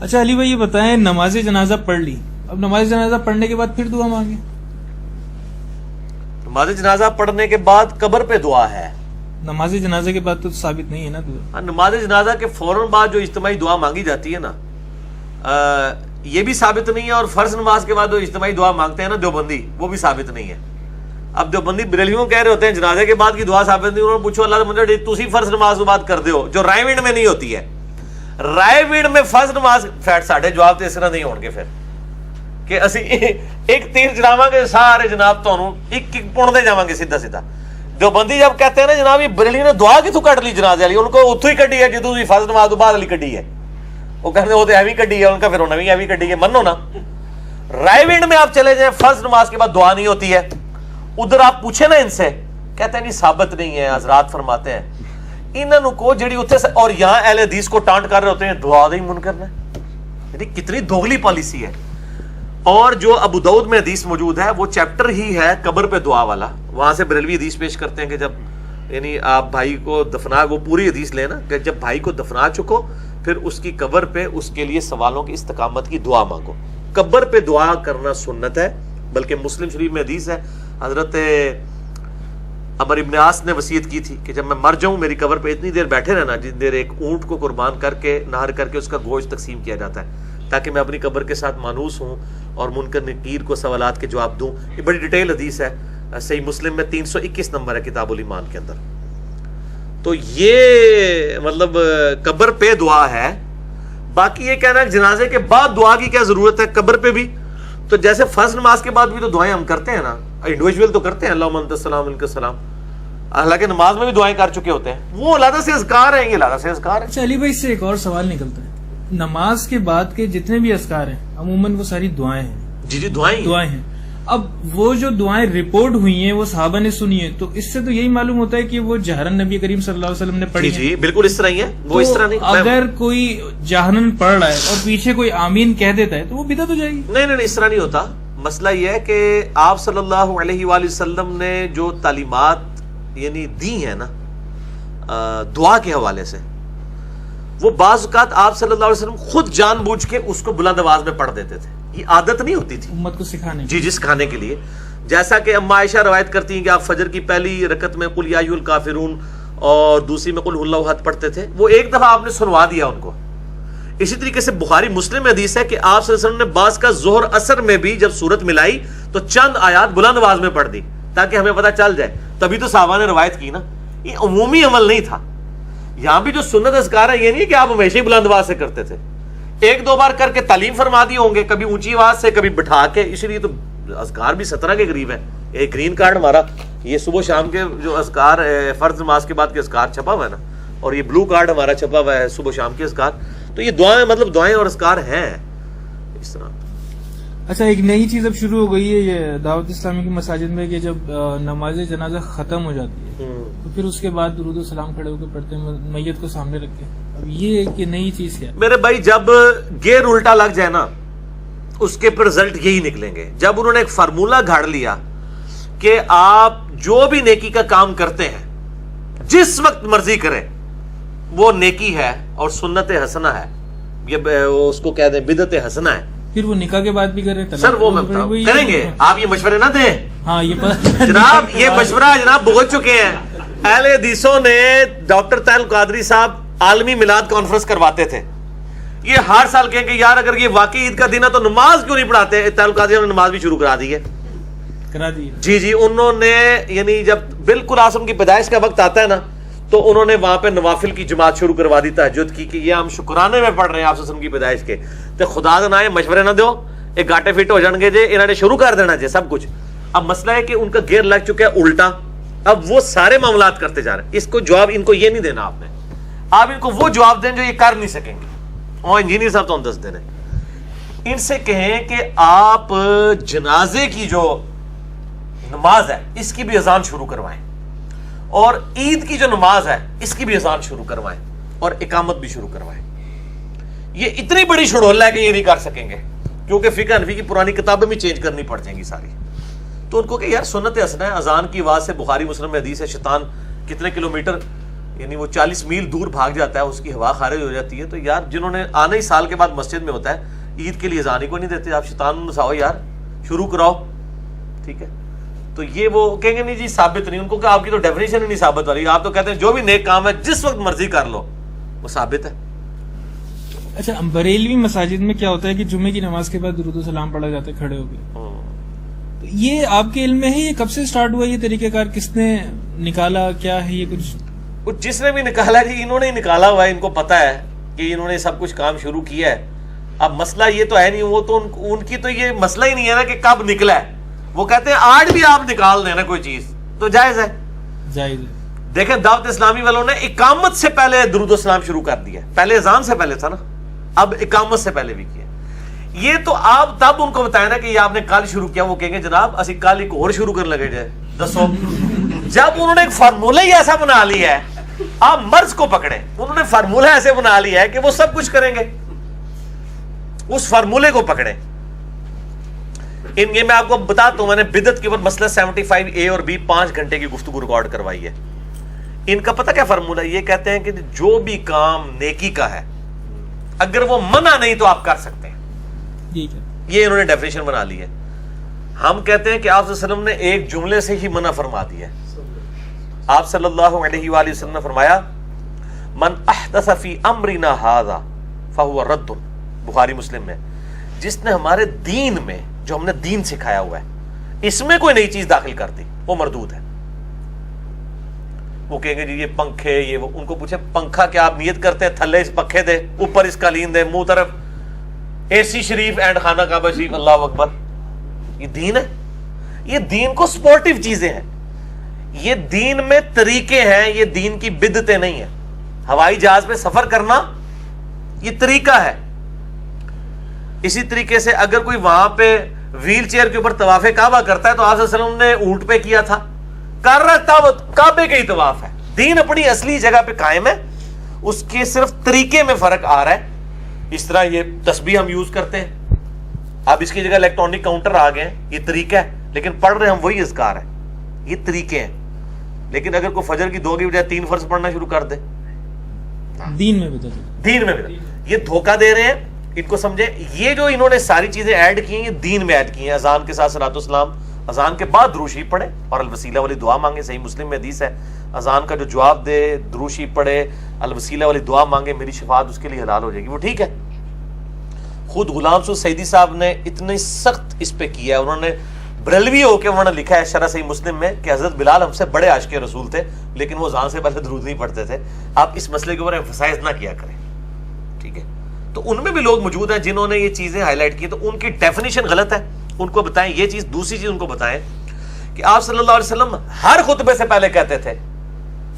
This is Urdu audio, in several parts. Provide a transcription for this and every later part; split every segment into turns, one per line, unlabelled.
اچھا علی بھائی یہ بتائیں، نماز جنازہ پڑھ لی، اب نماز جنازہ پڑھنے کے بعد پھر دعا مانگے؟
نماز جنازہ پڑھنے کے بعد قبر پہ دعا ہے،
نماز جنازے کے بعد تو ثابت نہیں ہے نا دعا۔
نماز جنازہ کے فوراً بعد جو اجتماعی دعا مانگی جاتی ہے نا، یہ بھی ثابت نہیں ہے، اور فرض نماز کے بعد جو اجتماعی دعا مانگتے ہیں نا دیوبندی، وہ بھی ثابت نہیں ہے۔ اب دیوبندی بریلویوں کہہ رہے ہوتے ہیں جنازے کے بعد کی دعا ثابت نہیں، انہوں نے پوچھو اللہ مجھے تسی فرض نماز کے بعد کر دے ہو جو رائے وینڈ میں نہیں ہوتی ہے۔ رائے وینڈ میں فرض نماز فیٹ ساڑھے جواب تو اس طرح نہیں ہون گے پھر کہ اسی ایک تیر چلاواں گے سارے جناب تانوں ایک ایک پن دے جاواں گے سیدھا سیدھا۔ دیوبندی جب کہتے ہیں نا جناب یہ بریلوی نے دعا کتوں کٹ لی جنازے والی، ان کو اتوں ہی کڈی ہے جدوں فرض نماز تو بعد والی کڈی ہے، وہ کہتے ہیں وہ تو ایویں کڈی ہے، ان کا پھر انہوں نے ایویں کڈی ہے، منو نا۔ رائے وینڈ میں آپ چلے جائیں فرض نماز کے بعد دعا نہیں ہوتی ہے، ادھر آپ پوچھیں نا ان سے، کہتے ہیں نہیں ثابت نہیں ہے، حضرات فرماتے ہیں انہوں کو جڑی اتنے، اور یہاں اہل حدیث کو ٹانٹ کر رہے ہوتے ہیں دعا نہیں من کرنا، یعنی کتنی دوغلی پالیسی ہے۔ اور جو ابو داؤد میں حدیث موجود ہے وہ چیپٹر ہی ہے قبر پہ دعا والا، وہاں سے بریلوی حدیث پیش کرتے ہیں کہ جب یعنی آپ بھائی کو دفنا، وہ پوری حدیث لیں نا کہ جب بھائی کو دفنا چکو پھر اس کی قبر پہ اس کے لیے سوالوں کی استقامت کی دعا مانگو۔ قبر پہ دعا کرنا سنت ہے، بلکہ مسلم شریف میں حدیث ہے حضرت عمر ابن عاص نے وصیت کی تھی کہ جب میں مر جاؤں میری قبر پہ اتنی دیر بیٹھے رہنا جتنی دیر ایک اونٹ کو قربان کر کے نہر کر کے اس کا گوشت تقسیم کیا جاتا ہے، تاکہ میں اپنی قبر کے ساتھ مانوس ہوں اور منکر نکیر کو سوالات کے جواب دوں۔ یہ بڑی ڈیٹیل حدیث ہے، صحیح مسلم میں 321 نمبر ہے کتاب الایمان کے اندر۔ تو یہ مطلب قبر پہ دعا ہے۔ باقی یہ کہنا ہے جنازے کے بعد دعا کی کیا ضرورت ہے قبر پہ بھی، تو جیسے فرض نماز کے بعد بھی تو دعائیں ہم کرتے ہیں نا، انڈیویجول تو کرتے ہیں اللہم انت السلام منک السلام، حالانکہ نماز میں بھی دعائیں کر چکے ہوتے ہیں، وہ علیحدہ سے اذکار ہیں، یہ علیحدہ سے اذکار ہیں۔
اچھا علی بھائی اس سے ایک اور سوال نکلتا ہے، نماز کے بعد کے جتنے بھی اذکار ہیں عموماً وہ ساری دعائیں ہیں۔
جی دعائیں
ہیں۔ اب وہ جو دعائیں رپورٹ ہوئی ہیں وہ صحابہ نے سنی ہیں، تو اس سے تو یہی معلوم ہوتا ہے کہ وہ جہرن نبی کریم صلی اللہ علیہ وسلم نے پڑھی ہیں۔
جی بالکل اس طرح ہی ہے، وہ اس طرح نہیں۔
اگر کوئی جہرن پڑھ رہا ہے اور پیچھے کوئی آمین کہہ دیتا ہے تو وہ بدعت ہو جائے گی؟
نہیں اس طرح نہیں ہوتا۔ مسئلہ یہ ہے کہ آپ صلی اللہ علیہ وآلہ وسلم نے جو تعلیمات یعنی دی ہیں نا دعا کے حوالے سے، وہ بعض اوقات آپ صلی اللہ علیہ وسلم خود جان بوجھ کے اس کو بلند آواز میں پڑھ دیتے تھے، یہ عادت نہیں ہوتی تھی
امت کو سکھانے
جی سکھانے کے لیے۔ جیسا کہ اما عائشہ روایت کرتی ہیں کہ آپ فجر کی پہلی رکعت میں قل یا ایھا الکافرون اور دوسری میں قل هو اللہ احد پڑھتے تھے، وہ ایک دفعہ آپ نے سنوا دیا ان کو۔ اسی طریقے سے بخاری مسلم میں حدیث ہے کہ آپ صلی اللہ علیہ وسلم نے بعض کا ظہر اثر میں بھی جب صورت ملائی تو چند آیات بلند آواز میں پڑھ دی تاکہ ہمیں پتہ چل جائے، تبھی تو صحابہ نے روایت کی نا، یہ عمومی عمل نہیں تھا۔ یہاں بھی جو سنت اذکار ہے یہ نہیں کہ آپ ہمیشہ ہی بلند آواز سے کرتے تھے، ایک دو بار کر کے تعلیم فرما دی ہوں گے، کبھی اونچی آواز سے کبھی بٹھا کے، اسی لیے تو اذکار بھی 17 کے قریب ہے۔ ایک گرین کارڈ ہمارا یہ صبح شام کے جو اذکار فرض نماز کے بعد کے اذکار چھپا ہوا ہے نا، اور یہ بلو کارڈ ہمارا چھپا ہوا ہے صبح شام کے اذکار، تو یہ دعائیں مطلب دعائیں اور اذکار ہیں اس طرح۔
اچھا ایک نئی چیز اب شروع ہو گئی ہے یہ دعوت اسلامی کی مساجد میں کہ جب نماز جنازہ ختم ہو جاتی ہے تو پھر اس کے بعد درود و سلام کھڑے ہو کے پڑھتے ہیں میت کو سامنے رکھ کے، اب یہ ایک نئی چیز کیا؟
میرے بھائی جب گیئر الٹا لگ جائے نا اس کے پر رزلٹ یہی نکلیں گے۔ جب انہوں نے ایک فارمولہ گھاڑ لیا کہ آپ جو بھی نیکی کا کام کرتے ہیں جس وقت مرضی کریں وہ نیکی ہے اور سنت حسنہ ہے، یہ اس کو کہہ دیں بدعت حسنہ ہے،
پھر وہ نکاح کے بعد بھی کریں
سر وہ کریں گے، آپ یہ مشورے نہ دیں۔
ہاں یہ
جناب یہ مشورہ جناب بھگت چکے ہیں، اہل حدیثوں نے ڈاکٹر طاہر القادری صاحب عالمی میلاد کانفرنس کرواتے تھے، یہ ہر سال کہیں کہ یار اگر یہ واقعی عید کا دن ہے تو نماز کیوں نہیں پڑھاتے؟ طاہر القادری نے نماز بھی شروع کرا دی ہے۔ جی انہوں نے یعنی جب بالکل آسم کی پیدائش کا وقت آتا ہے نا تو انہوں نے وہاں پہ نوافل کی جماعت شروع کروا دی تہجد کی کہ یہ ہم شکرانے میں پڑھ رہے ہیں آپ وسلم کی پیدائش کے، تو خدا دے نائے مشورے نہ دیو، ایک گاٹے فٹ ہو جان گے جی، انہوں نے شروع کر دینا جی سب کچھ۔ اب مسئلہ ہے کہ ان کا گیئر لگ چکا ہے الٹا، اب وہ سارے معاملات کرتے جا رہے ہیں۔ اس کو جواب ان کو یہ نہیں دینا، آپ نے آپ ان کو وہ جواب دیں جو یہ کر نہیں سکیں گے، اور انجینئر صاحب تو ہم دس دینے، ان سے کہیں کہ آپ جنازے کی جو نماز ہے اس کی بھی اذان شروع کروائیں، اور عید کی جو نماز ہے اس کی بھی اذان شروع کروائیں اور اقامت بھی شروع کروائیں۔ یہ اتنی بڑی شڑول ہے کہ یہ نہیں کر سکیں گے کیونکہ فقہ حنفی کی پرانی کتابیں بھی چینج کرنی پڑ جائیں گی ساری۔ تو ان کو کہ یار سنت حسنہ ہے، اذان کی آواز سے بخاری مسلم میں حدیث ہے شیطان کتنے کلومیٹر یعنی وہ 40 میل دور بھاگ جاتا ہے, اس کی ہوا خارج ہو جاتی ہے. تو یار جنہوں نے آنا ہی سال کے بعد مسجد میں ہوتا ہے, عید کے لیے اذان ہی کو نہیں دیتے, آپ شیطان نساؤ یار, شروع کراؤ, ٹھیک ہے. تو یہ وہ کہیں گے نہیں جی ثابت نہیں, ان کو کہ آپ کی تو ڈیفینیشن ہی نہیں ثابت والی, آپ تو کہتے ہیں جو بھی نیک کام ہے جس وقت مرضی کر لو وہ ثابت ہے.
اچھا, بریلوی مساجد میں کیا ہوتا ہے کہ جمعے کی نماز کے بعد درود و سلام پڑھا جاتا ہے کھڑے ہو کے, یہ آپ کے علم میں ہے, یہ کب سے سٹارٹ ہوا, یہ طریقہ کار کس نے نکالا, کیا ہے یہ کچھ؟
جس نے بھی نکالا جی انہوں نے ہی نکالا ہوا ہے, ان کو پتا ہے کہ انہوں نے سب کچھ کام شروع کیا ہے. اب مسئلہ یہ تو ہے نہیں, وہ تو ان کی تو یہ مسئلہ ہی نہیں ہے نا کہ کب نکلا ہے. وہ کہتے ہیں آج بھی آپ نکال دیں نا کوئی چیز تو جائز ہے, جائز ہے. دیکھیں دعوت اسلامی والوں نے اقامت سے پہلے درود و سلام شروع کر دیا, پہلے اذان سے پہلے تھا نا, اب اقامت سے پہلے بھی کیا. یہ تو آپ تب ان کو بتائیں نا کہ یہ آپ نے کل شروع کیا, وہ کہیں گے جناب اسی کل ایک اور شروع کرنے لگے جائے, دسو. جب انہوں نے ایک فارمولہ ہی ایسا بنا لیا ہے, آپ مرض کو پکڑیں, انہوں نے فارمولہ ایسے بنا لیا ہے کہ وہ سب کچھ کریں گے, اس فارمولے کو پکڑیں. یہ میں آپ کو بتاتا ہوں, میں نے بدعت کے اوپر مسئلہ 75A اور B 5 گھنٹے کی گفتگو ریکارڈ کروائی ہے. ان کا پتہ کیا فارمولہ, یہ کہتے ہیں کہ جو بھی کام نیکی کا ہے اگر وہ منع نہیں تو آپ کر سکتے ہیں. یہ انہوں نے ڈیفینیشن بنا لی ہے. ہم کہتے ہیں کہ آپ صلی اللہ علیہ وسلم نے ایک جملے سے ہی منع فرما دیا ہے. آپ صلی اللہ علیہ وآلہ وسلم نے فرمایا من احدث فی امرنا ھذا فہو رد, بخاری مسلم میں, جس نے ہمارے دین میں, جو ہم نے دین سکھایا ہوا ہے, اس میں کوئی نئی چیز داخل کر دی وہ مردود ہے. وہ کہیں گے جی یہ پنکھے, یہ وہ, ان کو پوچھے پنکھا کیا آپ نیت کرتے ہیں تھلے اس پنکھے دے, اوپر اس قالین دے, منہ طرف اے سی شریف اینڈ خانہ کعبہ شریف, اللہ اکبر, یہ دین ہے؟ یہ دین کو سپورٹیو چیزیں ہیں, یہ دین میں طریقے ہیں, یہ دین کی بدعتیں نہیں ہیں. ہوائی جہاز پہ سفر کرنا یہ طریقہ ہے. اسی طریقے سے اگر کوئی وہاں پہ ویل چیئر کے اوپر طواف کعبہ کرتا ہے تو آپ صلی اللہ علیہ وسلم نے اونٹ پہ کیا تھا, کر رہا تھا, کعبے کا ہی طواف ہے. دین اپنی اصلی جگہ پہ قائم ہے, اس کے صرف طریقے میں فرق آ رہا ہے. اس طرح یہ تسبیح ہم یوز کرتے ہیں, اب اس کی جگہ الیکٹرانک کاؤنٹر آ گئے ہیں, یہ طریقہ ہے, لیکن پڑھ رہے ہم وہی اذکار ہے, یہ طریقے ہیں. لیکن اگر کوئی فجر کی 2 کی بجائے 3 فرض پڑھنا شروع کر دے, دین میں بھی یہ دھوکہ دے رہے ہیں. ان کو سمجھیں, یہ جو انہوں نے ساری چیزیں ایڈ کی ہیں یہ دین میں ایڈ کی ہیں. اذان کے ساتھ صلاۃ والسلام, اذان کے بعد درود شریف پڑھے اور الوسیلہ والی دعا مانگے. صحیح مسلم میں حدیث ہے, اذان کا جو جواب دے درود شریف پڑھے, الوسیلہ والی دعا مانگے, میری شفاعت اس کے لیے حلال ہو جائے گی. وہ ٹھیک ہے. خود غلام سعود سعیدی صاحب نے اتنی سخت اس پہ کیا ہے, انہوں نے بریلوی ہو کے انہوں نے لکھا ہے شرح صحیح مسلم میں کہ حضرت بلال ہم سے بڑے عاشق رسول تھے لیکن وہ اذان سے پہلے درود نہیں پڑھتے تھے. آپ اس مسئلے کے اوپر ایمفسائز نہ کیا کریں, ٹھیک ہے. تو ان میں بھی لوگ موجود ہیں جنہوں نے یہ چیزیں ہائی لائٹ کی, تو ان کی ڈیفینیشن غلط ہے, ان کو بتائیں یہ چیز. دوسری چیز ان کو بتائیں کہ آپ صلی اللہ علیہ وسلم ہر خطبے سے پہلے کہتے تھے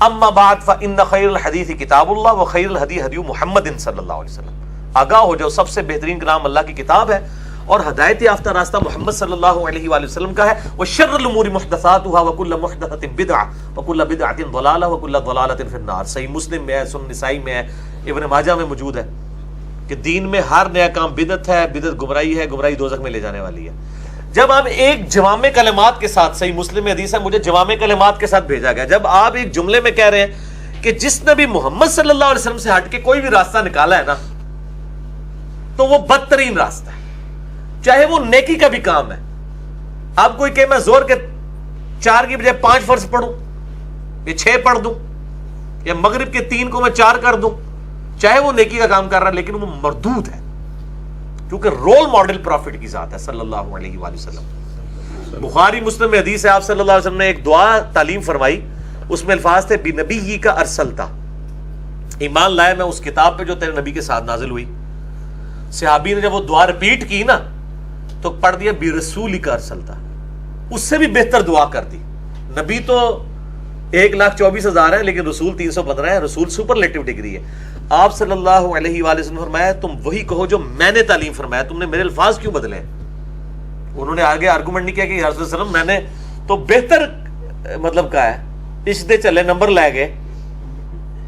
اما بعد فان خیر الحدیث کتاب اللہ وخیر الہدی ہدی محمد صلی اللہ علیہ وسلم. آگاہ ہو جاؤ, سب سے بہترین کلام اللہ کی کتاب ہے اور ہدایت یافتہ راستہ محمد صلی اللہ علیہ وآلہ وسلم کا ہے. وشر الامور محدثاتها وكل محدثۃ بدعہ وكل بدعۃ ضلالہ وكل ضلالۃ فی النار. صحیح مسلم میں ہے, سنن نسائی میں ہے, ابن ماجہ میں موجود ہے کہ دین میں ہر نیا کام بدعت ہے, بدعت گمراہی ہے, گمراہی دوزخ میں لے جانے والی ہے. جب آپ ایک جوامع کلمات کے ساتھ, صحیح مسلم میں حدیث ہے مجھے جوامع کلمات کے ساتھ بھیجا گیا, جب آپ ایک جملے میں کہہ رہے ہیں کہ جس نے بھی محمد صلی اللہ علیہ وسلم سے ہٹ کے کوئی بھی راستہ نکالا ہے نا تو وہ بدترین راستہ ہے, چاہے وہ نیکی کا بھی کام ہے. آپ کوئی کہ میں زور کے 4 کی بجائے 5 فرض پڑھوں یا 6 پڑھ دوں یا مغرب کے 3 کو میں 4 کر دوں, چاہے وہ نیکی کا کام کر رہا ہے لیکن وہ مردود ہے, کیونکہ رول ماڈل پروفٹ کی ذات ہے صلی اللہ علیہ وآلہ وسلم. بخاری مسلم میں حدیث ہے, آپ صلی اللہ علیہ وسلم نے ایک دعا تعلیم فرمائی, اس میں الفاظ تھے بنبی کا ارسلتا, ایمان لائے میں اس کتاب پہ جو تیرے نبی کے ساتھ نازل ہوئی. صحابی نے جب وہ دعا ریپیٹ کی نا تو پڑھ دیا برسولی کا ارسلتا, اس سے بھی بہتر دعا کر دی. نبی تو 1,24,000 ہے لیکن رسول 315 ہے, رسول سپرلیٹو ڈگری ہے. آپ صلی اللہ علیہ وآلہ وسلم فرمایا تم وہی کہو جو میں نے تعلیم فرمایا, تم نے میرے الفاظ کیوں بدلے. انہوں نے آگے آرگومنٹ نہیں کیا کہ رسول وسلم میں نے تو بہتر مطلب کہا ہے, اس دے چلے نمبر لے گئے,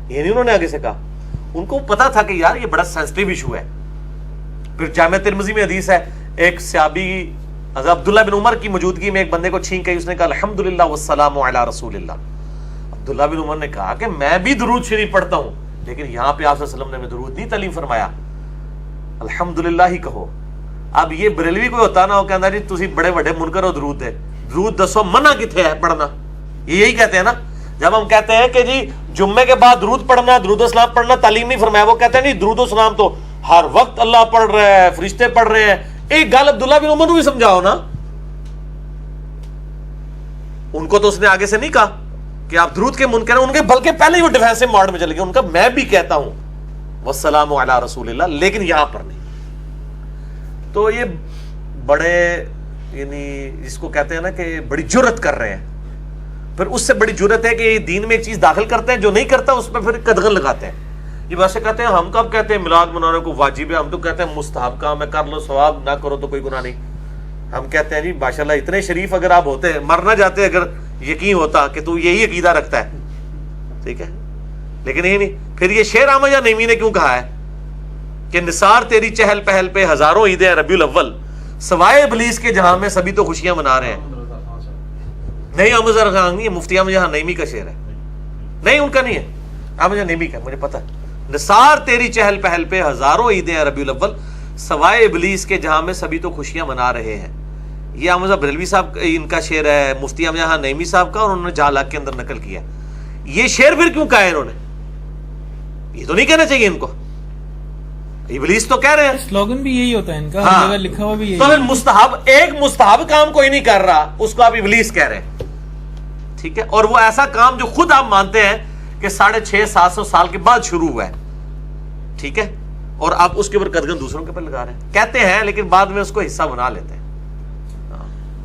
یہ نہیں انہوں نے آگے سے کہا. ان کو پتا تھا کہ یار یہ بڑا سینسٹیو ایشو ہے. پھر جامع ترمذی میں حدیث ہے, ایک صحابی حضرت عبداللہ بن عمر کی موجودگی میں ایک بندے کو چھینک گئی, اس نے کہا الحمدللہ والسلام علی رسول اللہ. عبداللہ بن عمر نے کہا کہ میں بھی درود شریف پڑھتا ہوں، لیکن یہاں پہ آپ صلی اللہ علیہ وسلم نے ہمیں درود نہیں تعلیم فرمایا، الحمدللہ ہی کہو۔ اب یہ بریلوی کوئی ہوتا نا وہ کہنا جی تسی بڑے بڑے منکر ہو، درود ہے، درود دسو منع کتنے ہے پڑھنا، یہ یہی کہتے ہیں نا۔ جب ہم کہتے ہیں کہ جی جمعے کے بعد درود پڑھنا، درود و سلام پڑھنا تعلیم نہیں فرمایا، وہ کہتے ہیں نہیں درود و سلام تو ہر وقت اللہ پڑھ رہے ہیں، فرشتے پڑھ رہے ہیں۔ ایک گل عبداللہ بن عمر کو بھی سمجھاؤ نا، ان کو تو اس نے آگے سے نہیں کہا کہ آپ درود کے منکر ہیں، ان کے بلکہ پہلے ہی وہ ڈیفینسو موڈ میں چلے گئے، ان کا میں بھی کہتا ہوں والسلام علی رسول اللہ، لیکن یہاں پر نہیں۔ تو یہ بڑے یعنی جس کو کہتے ہیں نا کہ بڑی جرت کر رہے ہیں، پھر اس سے بڑی جرت ہے کہ یہ دین میں ایک چیز داخل کرتے ہیں جو نہیں کرتا اس پہ پھر قدغن لگاتے ہیں۔ یہ ویسے کہتے ہیں ہم کب کہتے ہیں میلاد منانے کو واجب ہے، ہم تو کہتے ہیں مستحب کام ہے، کر لو ثواب، نہ کرو تو کوئی گناہ نہیں۔ ہم کہتے ہیں جی ماشاءاللہ اتنے شریف اگر آپ ہوتے، مر نہ جاتے اگر یقین ہوتا کہ تو یہی عقیدہ رکھتا ہے، ٹھیک ہے، لیکن یہ نہیں۔ پھر یہ شعر احمد جان نیمی نے کیوں کہا ہے کہ نثار تیری چہل پہل پہ ہزاروں عیدیں ربیع الاول، سوائے ابلیس کے جہاں میں سبھی تو خوشیاں منا رہے ہیں۔ نہیں احمد رضا خان نہیں، مفتی احمد جہاں نیمی کا شعر ہے، نہیں ان کا نہیں ہے، احمد جہاں نیمی کا، مجھے پتا ہے۔ نثار تیری چہل پہل پہ ہزاروں عیدیں ربیع الاول، سوائے ابلیس کے جہاں میں سبھی تو خوشیاں منا رہے ہیں۔ یہ احمد بریلوی صاحب ان کا شعر ہے، مفتی احمد جہاں نیمی صاحب کا، اور انہوں نے جہاں کے اندر نقل کیا۔ یہ شعر پھر کیوں کہا ہے انہوں نے؟ یہ تو نہیں کہنا چاہیے ان کو، ابلیس تو کہہ رہے ہیں،
سلوگن بھی یہی ہوتا ہے ان کا،
ہاں،
ہر جگہ لکھا ہوا بھی یہی
تو پھر
ہے۔
مستحب ایک مستحب کام کوئی نہیں کر رہا، اس کو آپ ابلیس کہہ رہے ہیں، ٹھیک ہے، اور وہ ایسا کام جو خود آپ مانتے ہیں کہ 650-700 سال کے بعد شروع ہوا ہے، ٹھیک ہے، اور آپ اس کے اوپر قدغن دوسروں کے اوپر لگا رہے ہیں، کہتے ہیں لیکن بعد میں اس کو حصہ بنا لیتے ہیں۔